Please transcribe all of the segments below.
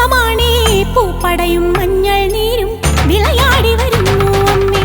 മഹോത്സവമാണേ പൂപ്പടയും മഞ്ഞൾ നീരും വിളയാടി വരുന്നു അമ്മേ.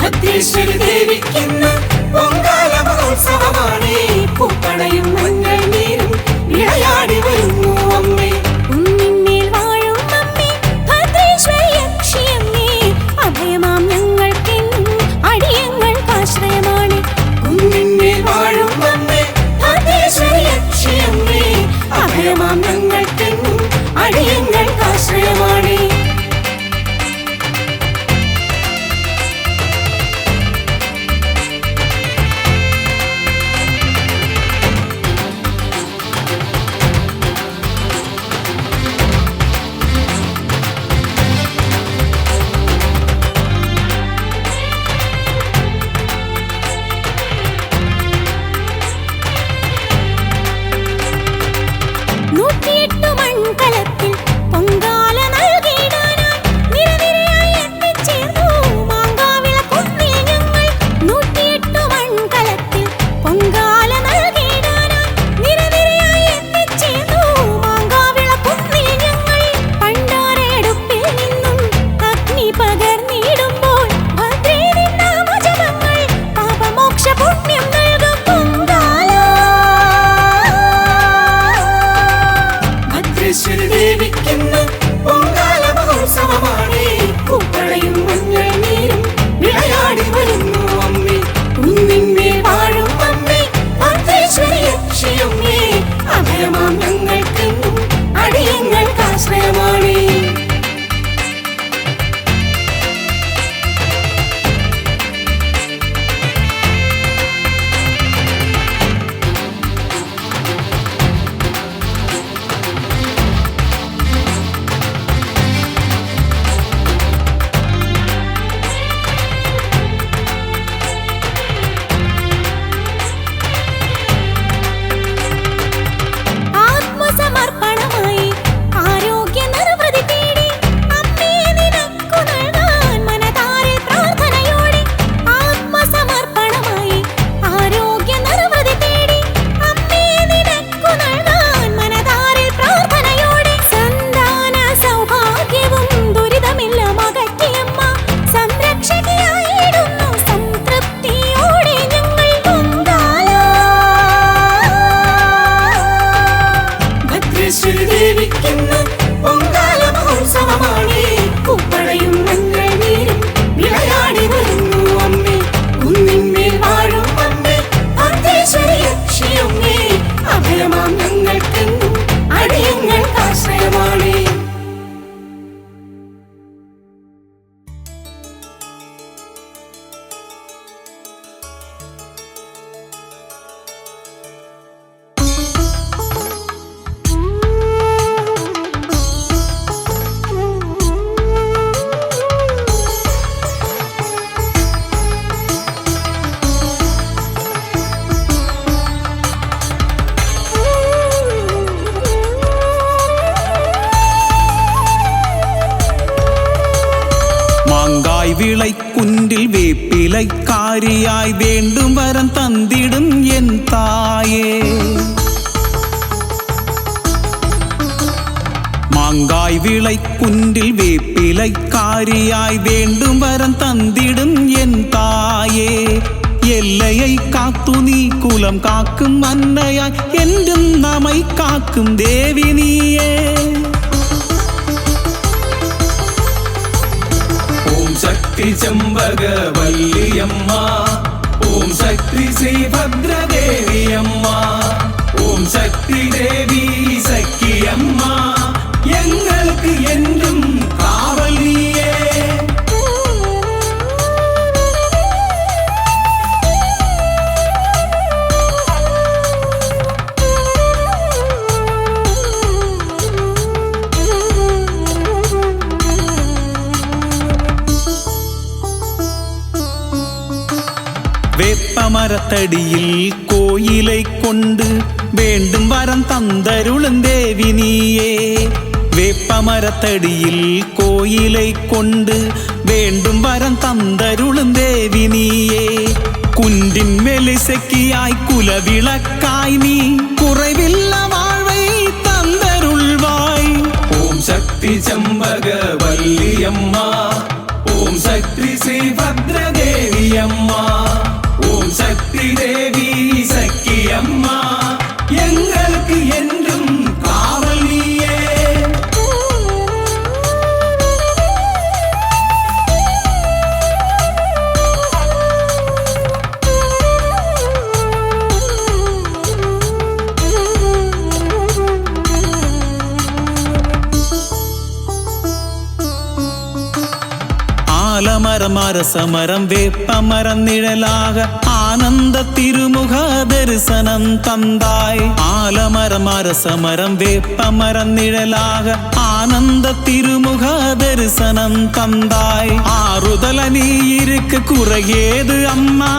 ഭദ്രേശ്വരി ദേവിക്കിന്ന് പൊങ്കാല മഹോത്സവമാണേ പൂപ്പടയും മഞ്ഞൾ നീരും വിളയാടി വരുന്നു അമ്മേ. കുന്നിന്മേൽ വാഴും അമ്മേ ഭദ്രേശ്വരി യക്ഷിയമ്മേ അഭയമാം ഞങ്ങൾക്കെന്നും അടിയങ്ങൾക്കാശ്രയമാണ്. കുന്നിന്മേൽ വാഴും അമ്മേ ഭദ്രേശ്വരി യക്ഷിയമ്മേ അഭയമാം ഞങ്ങൾക്കെന്നും അടിയങ്ങൾക്കാശ്രയമാണ്. ഭദ്രേശ്വരി ദേവിക്കിന്ന് പൊങ്കാല മഹോത്സവമാണേ പൂപ്പടയും മഞ്ഞൾ നീരും വിളയാടി വരുന്നു അമ്മേ. കുന്നിന്മേൽ വാഴും അമ്മേ ഭദ്രേശ്വരി യക്ഷിയമ്മേ അഭയമാം ഞങ്ങൾക്കെന്നും അടിയങ്ങൾക്കാശ്രയമാണ്. ഭദ്രേശ്വരി ദേവിക്കിന്ന് പൊങ്കാല മഹോത്സവമാണേ പൂപ്പടയും മഞ്ഞൾ നീരും വിളയാടി വരുന്നു അമ്മേ. കുന്നിന്മേൽ വാഴും അമ്മേ ഭദ്രേശ്വരി യക്ഷിയമ്മേ അഭയമാം ഞങ്ങൾക്കെന്നും അടിയങ്ങൾക്കാശ്രയമാണ്. വിളൈക്കുണ്ടിൽ വേപ്പിലൈക്കാരിയായി വേണ്ടും വരം തന്നിടും എൻ തായേ. മാങ്കായ് വിളൈക്കുണ്ടിൽ വേപ്പിലൈക്കാരിയായി വേണ്ടും വരം തന്നിടും എൻ തായേ. എല്ലயை കാത്തു നീ കുലം കാക്കും അന്നയായി എന്നും നമ്മை കാക്കും ദേവി നീയേ. ഓം ശക്തി ചെമ്പകവല്ലിയമ്മ, ഓം ശക്തി ശ്രീഭദ്രദേവിയമ്മ, ഓം ശക്തി ദേവി സഖിയമ്മ, ഞങ്ങൾക്ക് എന്നും കാവൽ നീയേ. വേപ്പമരത്തടിയിൽ കോയിலை கொண்டு வேண்டும் வரம் தந்தருளும் தேவி நீயே. வேப்பமரத்தடியில் கோயிலை கொண்டு வேண்டும் வரம் தந்தருளும் தேவி நீயே. குன்றின் மெலிசக்கியாய் குலவிளக்காய் நீ குறைவில்ல வாழ்வை தந்தருள்வாய். ஓம் சக்தி വല്ലിയമ്മ ഓം ശക്തി ശ്രീഭദ്രദേവിയമ്മ ഓം ശക്തി ദേവി സഖിയമ്മ ഞങ്ങൾക്ക് എന്നും കാവൽ നീയേ ആലമരമരസമരം വേപ്പമരം നിഴലാക ആനന്ദ തിരുമുഖ ദർശനം തന്തായ് ആലമരമരസമരം വേപ്പമരം നിഴലാക ആനന്ദ തിരുമുഖ ദർശനം തന്തായ് ആറുതല നീയിருக்கு குறையேது அம்மா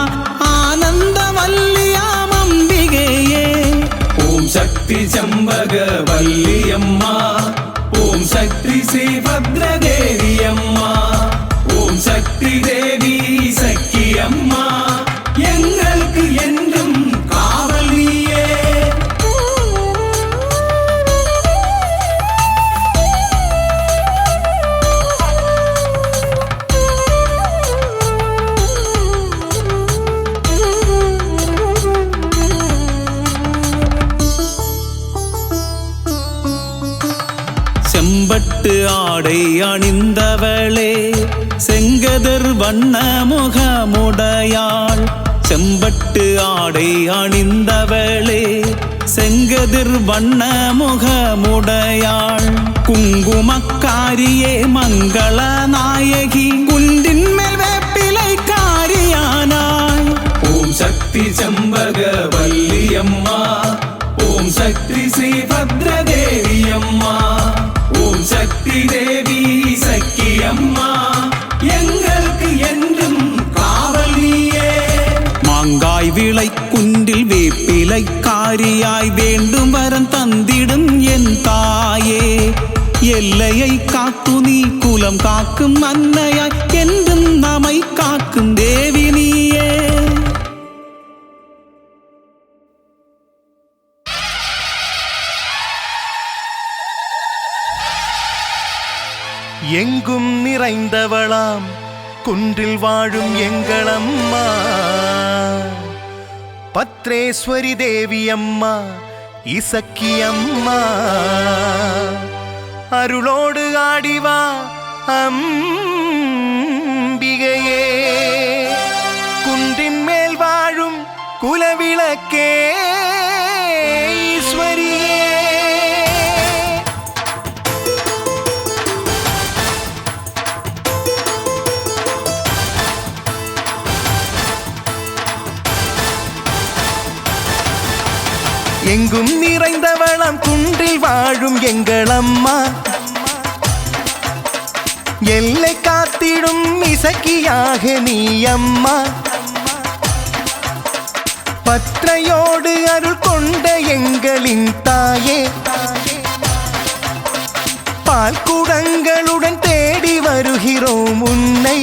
ஆனந்த வல்லியாம் அம்பிகையே ஓம் சக்தி செம்பக வல்லியம்மா ஓம் சக்தி ശ്രീഭദ്രദേവിയമ്മ ഓം ശക്തി ദേവി സഖിയമ്മ ഞങ്ങൾക്ക് എന്നും കാവൽ നീയേ செம்பட்டு ஆடை அணிந்தவளே செங்கதிர் வண்ண முகமுடையாள் செம்பட்டு ஆடை அணிந்தவளே செங்கதிர் வண்ண முகமுடையாள் குங்குமக்காரியே மங்கள நாயகி குண்டின்மேல் வேப்பிலைக்காரியானாய் ஓம் சக்தி செம்பக வல்லியம்மா ஓம் சக்தி ശ്രീഭദ്രദേവിയമ്മ ஓம் சக்தி தேவி சக்கியம்மா எங்களுக்கு என்றும் காவல் நீயே மாங்காய் விளை குன்றில் வேப்பிலைக்காரியாய் வேண்டும் வரம் தந்திடும் என் தாயே எல்லையை காத்து நீ குலம் காக்கும் அன்னையாய் என்றும் நம்மை காக்கும் தேவி நீயே எங்கும் நிறைந்தவளாம் குன்றில் வாழும் எங்களம்மா பத்ரேஸ்வரி தேவி அம்மா இசக்கி அம்மா அருளோடு ஆடிவா அம்பிகையே குன்றின் மேல் வாழும் குலவிளக்கே ஈஸ்வரியே எங்கும் நிறைந்தவளம் குன்றில் வாழும் எங்களம்மா எல்லை காத்திடும் இசக்கியாக நீ அம்மா பற்றையோடு அருள் கொண்ட எங்களின் தாயே பால் குடங்களுடன் தேடி வருகிறோம் உன்னை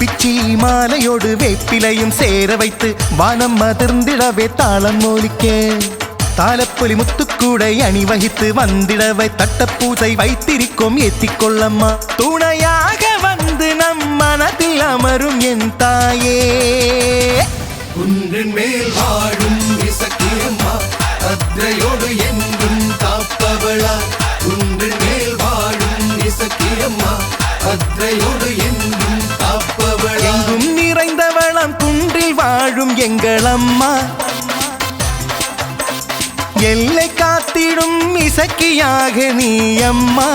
பிச்சி மாலையோடு வேப்பிலையும் சேர வைத்து வானம் அதிர்ந்திடவே தாளம் மோலிக்க தாளப்பொலி முத்துக்கூடை அணிவகித்து வந்திடவை தட்டப்பூசை வைத்திருக்கோம் ஏத்திக்கொள்ளம்மா துணையாக வந்து நம் மனதில் அமரும் என் தாயே குன்றின் மேல் வாழும் இசக்கியம்மா அத்ரையோடு என்றும் காப்பவளா குன்றின் மேல் வாழும் இசக்கியம்மா அத்ரையோடு என்றும் காப்பவளா எங்கும் நிறைந்தவளம் குன்றில் வாழும் எங்களம்மா எல்லை காத்திடும் இசக்கியாக நீ அம்மா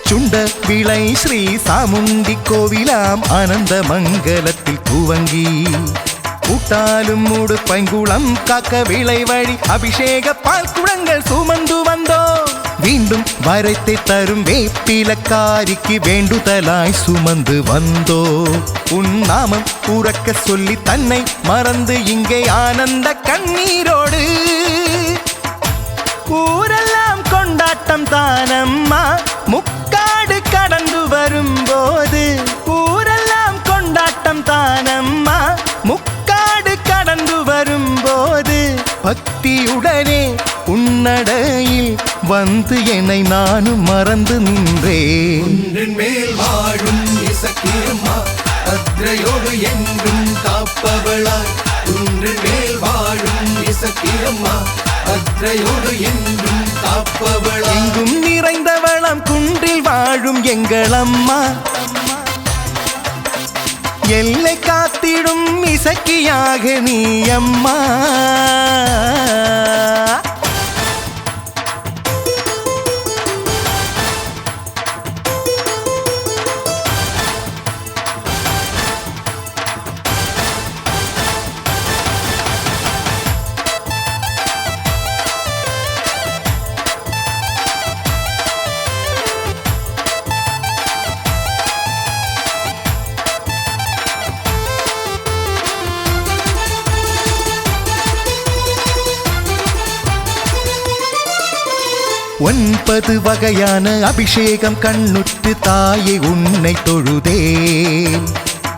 சுண்ட விளை ஸ்ரீ சாமுண்டி கோவிலாம் ஆனந்த மங்கலத்தில் துவங்கி கூட்டாலும் மூடு பைங்குளம் காக்க விளை வழி அபிஷேக பால் குடங்கள் சுமந்து வந்தோ மீண்டும் வரைத்தை தரும் வேப்பிலக்காரிக்கு வேண்டுதலாய் சுமந்து வந்தோ உன் நாமம் உறக்க சொல்லி தன்னை மறந்து இங்கே ஆனந்த கண்ணீரோடு ஊரெல்லாம் கொண்டாட்டம் தானம்மா முக்காடு கடந்து வரும்போது ஊரெல்லாம் கொண்டாட்டம் தானம்மா முக்காடு கடந்து வரும்போது பக்தியுடனே உன்னடையில் வந்து என்னை நானும் மறந்து நின்றேன் குன்றின் மேல் வாழும் இசக்கியம்மா பத்ரையோடு என்றும் காப்பவளாய் குன்றின் மேல் வாழும் இசக்கியம்மா பத்ரையோடு என்றும் காப்பவளாய் எங்கும் நிறைந்தவளம் குன்றில் வாழும் எங்களம்மா எல்லை காத்திடும் இசக்கியாக நீ அம்மா ஒன்பது வகையான அபிஷேகம் கண்ணுற்று தாயை உன்னை தொழுதேன்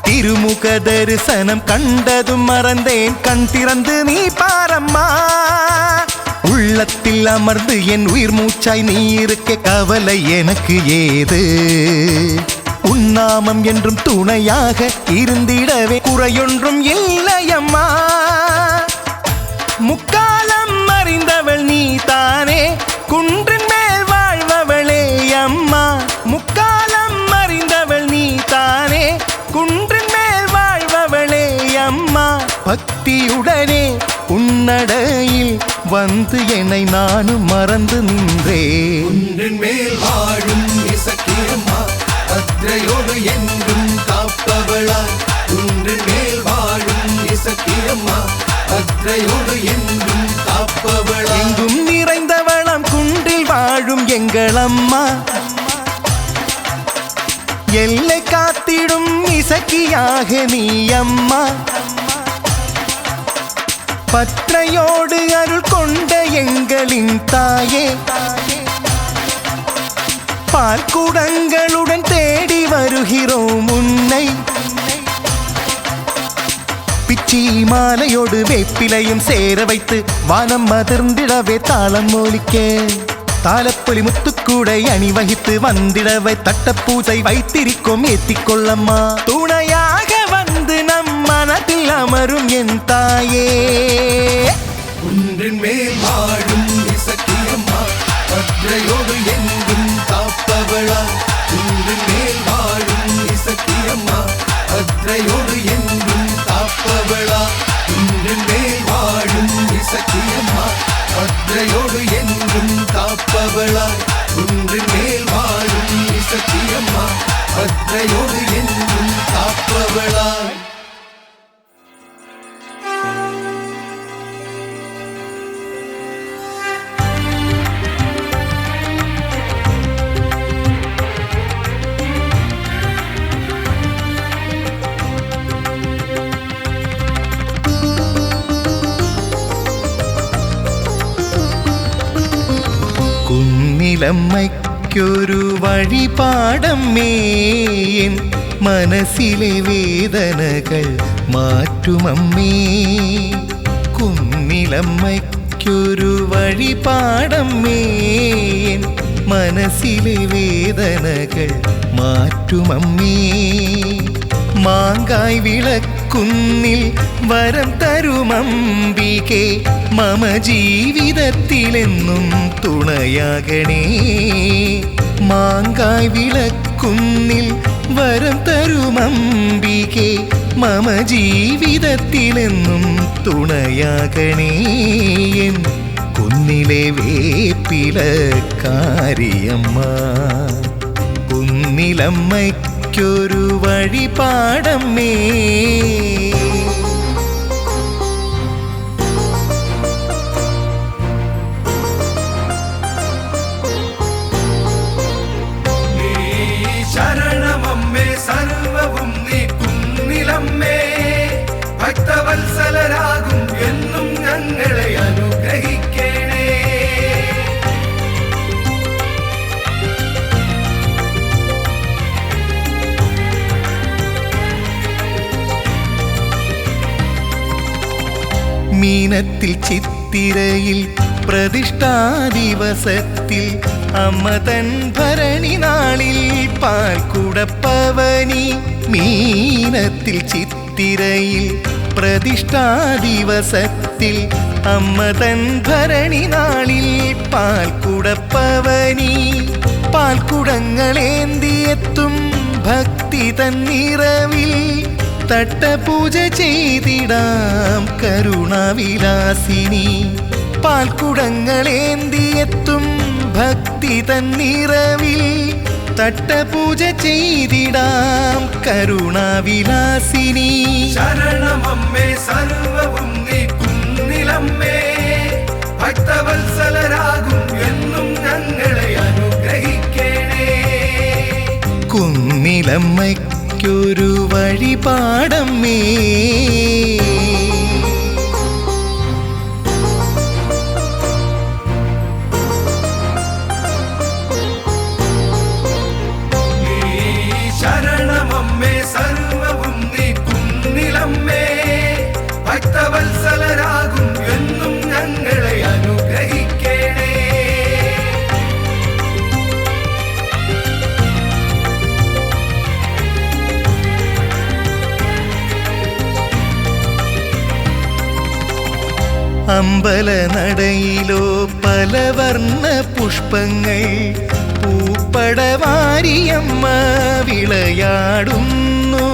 திருமுக தரிசனம் கண்டதும் மறந்தேன் கண் திறந்து நீ பாரம்மா உள்ளத்தில் அமர்ந்து என் உயிர் மூச்சாய் நீ இருக்க கவலை எனக்கு ஏது உன்னாமம் என்றும் துணையாக இருந்திடவே குறையொன்றும் இல்லையம்மா முக்காலம் அறிந்தவள் நீ தானே குன்றின் மேல் வாழ்பவளே அம்மா முக்காலம் அறிந்தவள் நீ தானே குன்றின் மேல் வாழ்பவளே அம்மா பக்தியுடனே உன்னடையில் வந்து என்னை நானும் மறந்து நின்றேன் குன்றின் மேல் வாழும் இசக்கியம்மா பத்ரையோடு என்றும் காப்பவளாய் குன்றின் மேல் வாழும் இசக்கியம்மா பத்ரையோடு என்றும் காப்பவளாய் எங்கும் நிறைந்தவளம் குன்றில் வாழும் எங்களம்மா எல்லை காத்திடும் இசக்கியாக நீ அம்மா பற்றையோடு அருள் கொண்ட எங்களின் தாயே பால் குடங்களுடன் தேடி வருகிறோம் உன்னை பிச்சி மாலையோடு வேப்பிலையும் சேர வைத்து வானம் அதிர்ந்திடவே தாளம் மொழிக்க தாளப்பொலி முத்துக்கூடை அணிவகித்து வந்திடவை தட்டப்பூசை வைத்திருக்கும் ஏத்திக்கொள்ளம்மா துணையாக வந்து நம் மனத்தில் அமரும் என் தாயே குன்றின் மேல் வாழும் இசக்கியம்மா பத்ரையோடு என்றும் காப்பவளாய் குன்றின் மேல் வாழும் இசக்கியம்மா பத்ரையோடு என்றும் காப்பவளாய் குன்றின் மேல் வாழும் இசக்கியம்மா பத்ரையோடு என்றும் காப்பவளாய் குன்றின் மேல் வாழும் இசக்கியம்மா பத்ரையோடு என்றும் காப்பவளாய் കുന്നിലമ്മയ്ക്കൊരു വഴിപാടമ്മേ എൻ മനസ്സിലെ വേദനകൾ മാറ്റുമമ്മേ കുന്നിലമ്മയ്ക്കൊരു വഴിപാടമ്മേ എൻ മനസ്സിലെ വേദനകൾ മാറ്റുമമ്മേ മാങ്കായ് വിളക്കുന്നിൽ വരം തരുമമ്പികെ മമ ജീവിതത്തിലെന്നും തുണയാകണേ മാങ്കായ് വിളക്കുന്നിൽ വരം തരുമമ്പികെ മമ ജീവിതത്തിലെന്നും തുണയാകണേ എൻ കുന്നിലെ വേപ്പിലക്കാരിയമ്മ കുന്നിലമ്മയ്ക്കൊരു വഴിപാടമ്മേ മീനത്തിൽ ചിത്തിരയിൽ പ്രതിഷ്ഠാ ദിവസത്തിൽ അമ്മ തൻ ഭരണി നാളിൽ പാൽക്കുടപ്പവനി. മീനത്തിൽ ചിത്തിരയിൽ പ്രതിഷ്ഠാ ദിവസത്തിൽ അമ്മ തൻ ഭരണി നാളിൽ പാൽക്കുടപ്പവനി. പാൽക്കുടങ്ങളേന്തിയെത്തും ഭക്തി തന്നിറവിൽ തട്ടപൂജ ചെയ്തിടാം കരുണാവിലാസിനി. പാൽക്കുടങ്ങളേന്തിയെത്തും ഭക്തി തന്നിറവിൽ തട്ടപൂജ ചെയ്തിടാം കരുണാവിലാസിനി. ശരണമമ്മേ സർവവും നീ കുന്നിലമ്മേ, ഭക്തവത്സലരാകും എന്നും ഞങ്ങളെ അനുഗ്രഹിക്കണേ. കുന്നിലമ്മയ്ക്കൊരു വഴിപാടമ്മേ. ശരണമമ്മേ സർവവും നീ കുന്നിലമ്മേ, ഭക്തവത്സലരാകും എന്നും ഞങ്ങളെ അനുഗ്രഹിക്കണേ. അമ്പലനടയിലോ പലവർണ്ണ പുഷ്പങ്ങൾ പൂപ്പടവാരിയമ്മ വിളയാടുന്നു.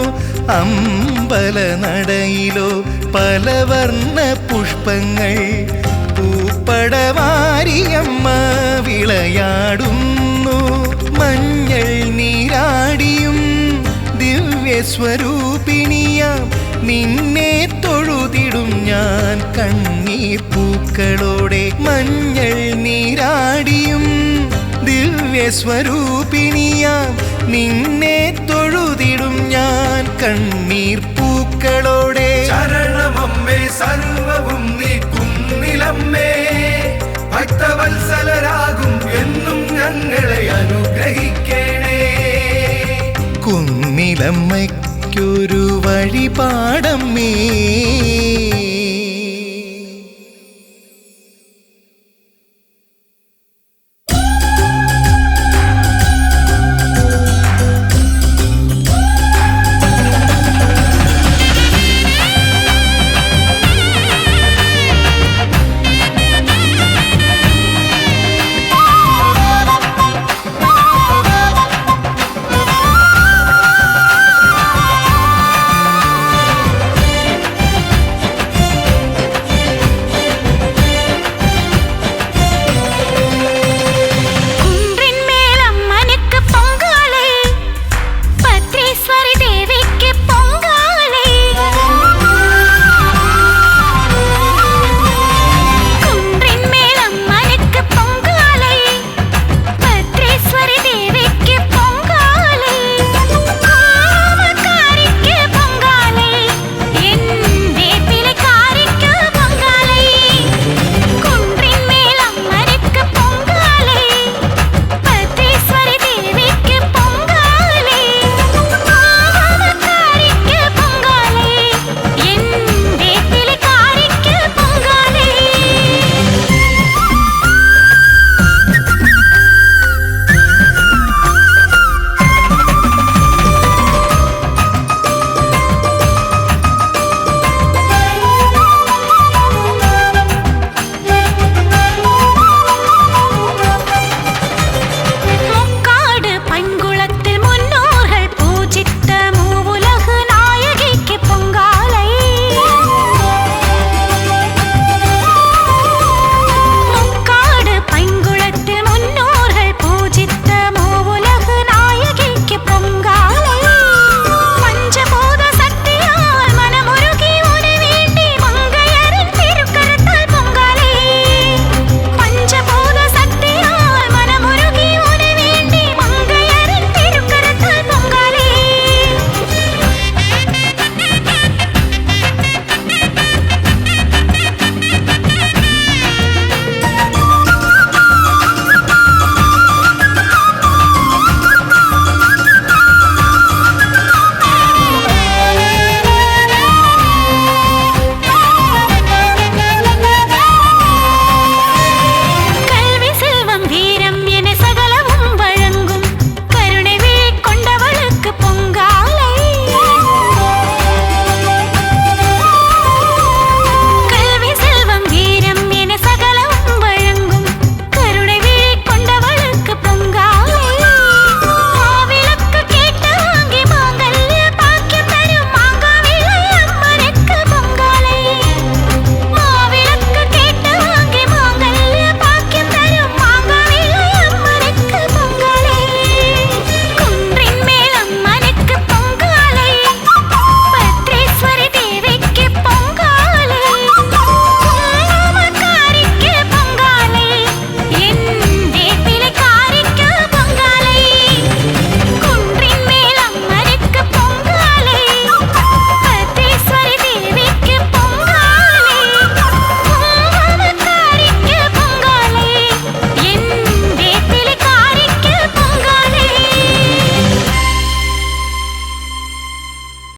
അമ്പലനടയിലോ പലവർണ്ണ പുഷ്പങ്ങൾ പൂപ്പടവാരിയമ്മ വിളയാടുന്നു. മഞ്ഞൾ നീരാടിയും ദിവ്യസ്വരൂപിണിയാം നിന്നെ തൊഴുതിടും ഞാൻ കണ്ണീർ പൂക്കളോടെ. മഞ്ഞൾ നീരാടിയും ദിവ്യസ്വരൂപിണിയാം നിന്നെ തൊഴുതിടും ഞാൻ കണ്ണീർ പൂക്കളോടെ. ശരണമമ്മേ സർവവും നീ കുന്നിലമ്മേ, ഭക്തവത്സലരാകും എന്നും ഞങ്ങളെ അനുഗ്രഹിക്കണേ. കുന്നിലമ്മയ്ക്കൊരു വഴിപാടമ്മേ.